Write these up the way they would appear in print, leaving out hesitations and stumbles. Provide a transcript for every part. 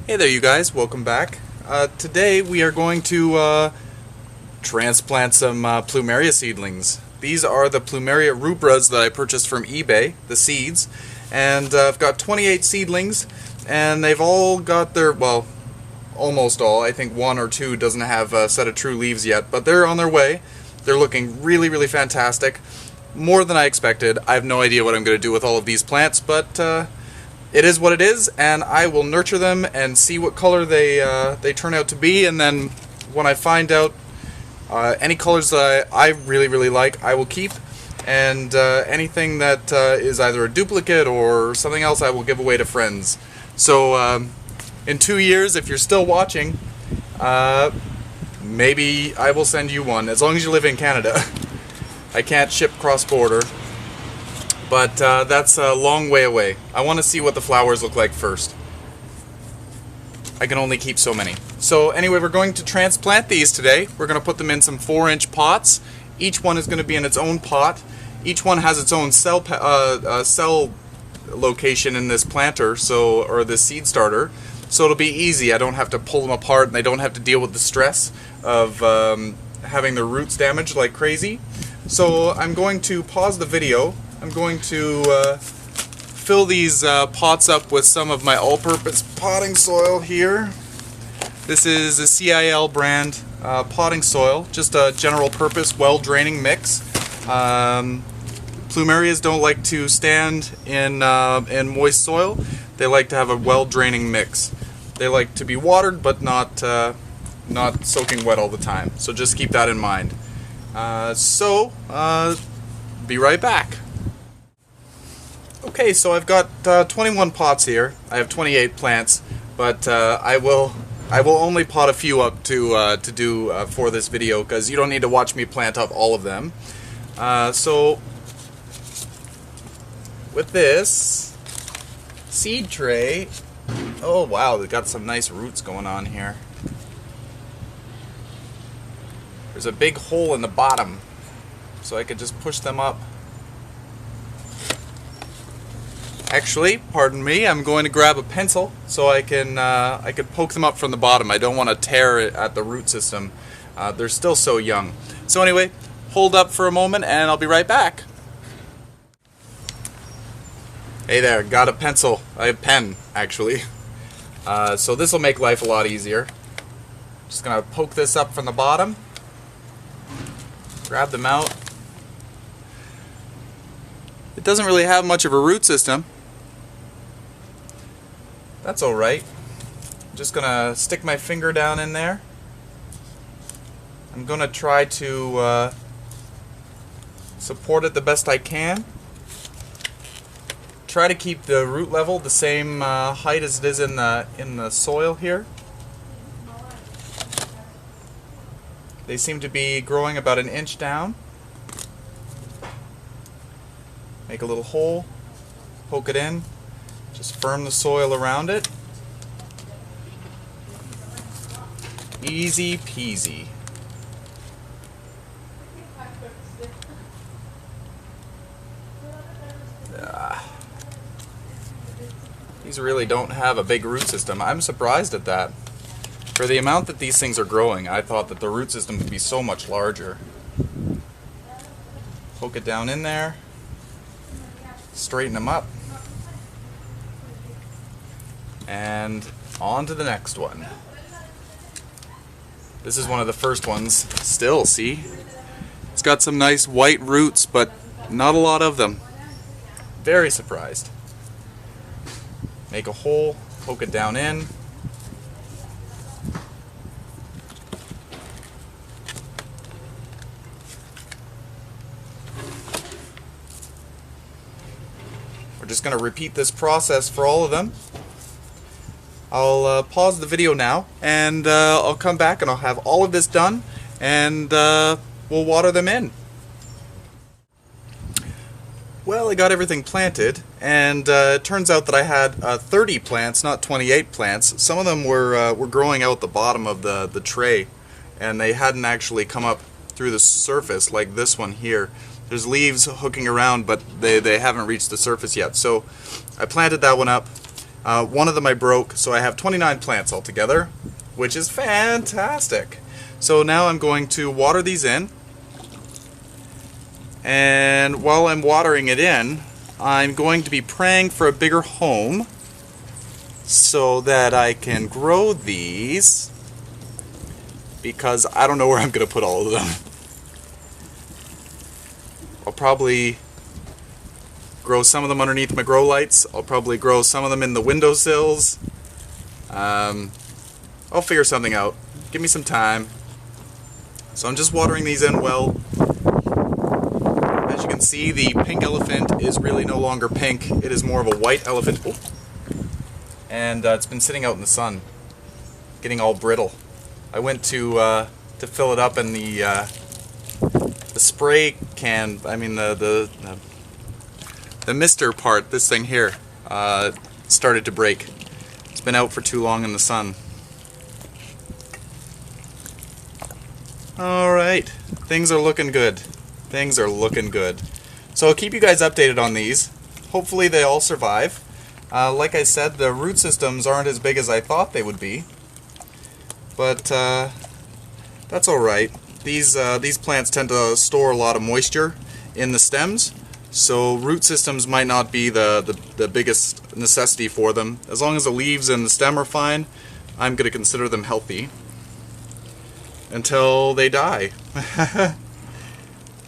Hey there you guys, welcome back. Today we are going to transplant some Plumeria seedlings. These are the Plumeria rubras that I purchased from eBay, the seeds, and I've got 28 seedlings, and they've all got their, well, almost all. I think one or two doesn't have a set of true leaves yet, but they're on their way. They're looking really, really fantastic. More than I expected. I have no idea what I'm going to do with all of these plants, but it is what it is, and I will nurture them and see what color they turn out to be, and then when I find out any colors that I really, really like, I will keep, and anything that is either a duplicate or something else I will give away to friends. So in 2 years, if you're still watching, maybe I will send you one, as long as you live in Canada. I can't ship cross-border. But that's a long way away. I want to see what the flowers look like first. I can only keep so many. So anyway, we're going to transplant these today. We're going to put them in some 4-inch pots. Each one is going to be in its own pot. Each one has its own cell location in this planter, or this seed starter. So it'll be easy. I don't have to pull them apart, and they don't have to deal with the stress of having their roots damaged like crazy. So I'm going to pause the video. I'm going to fill these pots up with some of my all-purpose potting soil here. This is a CIL brand potting soil, just a general purpose, well-draining mix. Plumerias don't like to stand in moist soil. They like to have a well-draining mix. They like to be watered, but not soaking wet all the time. So just keep that in mind. Be right back. Okay, so I've got 21 pots here. I have 28 plants, but I will only pot a few up to do for this video, because you don't need to watch me plant up all of them. So with this seed tray, oh wow, they've got some nice roots going on here. There's a big hole in the bottom, so I could just push them up. Actually, pardon me, I'm going to grab a pencil so I can poke them up from the bottom. I don't want to tear it at the root system. They're still so young. So anyway, hold up for a moment and I'll be right back. Hey there, got a pencil. I have a pen, actually. So this will make life a lot easier. Just going to poke this up from the bottom. Grab them out. It doesn't really have much of a root system. That's alright. I'm just gonna stick my finger down in there. I'm gonna try to support it the best I can. Try to keep the root level the same height as it is in the soil here. They seem to be growing about 1 inch down. Make a little hole, poke it in, just firm the soil around it. Easy peasy. These really don't have a big root system. I'm surprised at that. For the amount that these things are growing, I thought that the root system would be so much larger. Poke it down in there. Straighten them up, and on to the next one. This is one of the first ones. Still, see? It's got some nice white roots, but not a lot of them. Very surprised. Make a hole, poke it down in. We're just going to repeat this process for all of them. I'll pause the video now, and I'll come back and I'll have all of this done, and we'll water them in. Well, I got everything planted, and it turns out that I had 30 plants, not 28 plants. Some of them were growing out the bottom of the tray, and they hadn't actually come up through the surface like this one here. There's leaves hooking around, but they haven't reached the surface yet. So I planted that one up, One of them I broke, so I have 29 plants altogether, which is fantastic. So now I'm going to water these in, and while I'm watering it in, I'm going to be praying for a bigger home so that I can grow these, because I don't know where I'm going to put all of them. I'll probably grow some of them underneath my grow lights. I'll probably grow some of them in the windowsills. I'll figure something out. Give me some time. So I'm just watering these in well. As you can see, the pink elephant is really no longer pink. It is more of a white elephant. Oh. And it's been sitting out in the sun, getting all brittle. I went to fill it up, and the spray can, I mean the mister part, this thing here, started to break. It's been out for too long in the sun. Alright, things are looking good. Things are looking good. So I'll keep you guys updated on these. Hopefully they all survive. Like I said, the root systems aren't as big as I thought they would be. But that's alright. These plants tend to store a lot of moisture in the stems, so root systems might not be the biggest necessity for them. As long as the leaves and the stem are fine, I'm going to consider them healthy until they die.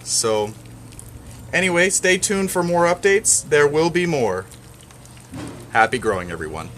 So anyway, stay tuned for more updates. There will be more. Happy growing, everyone.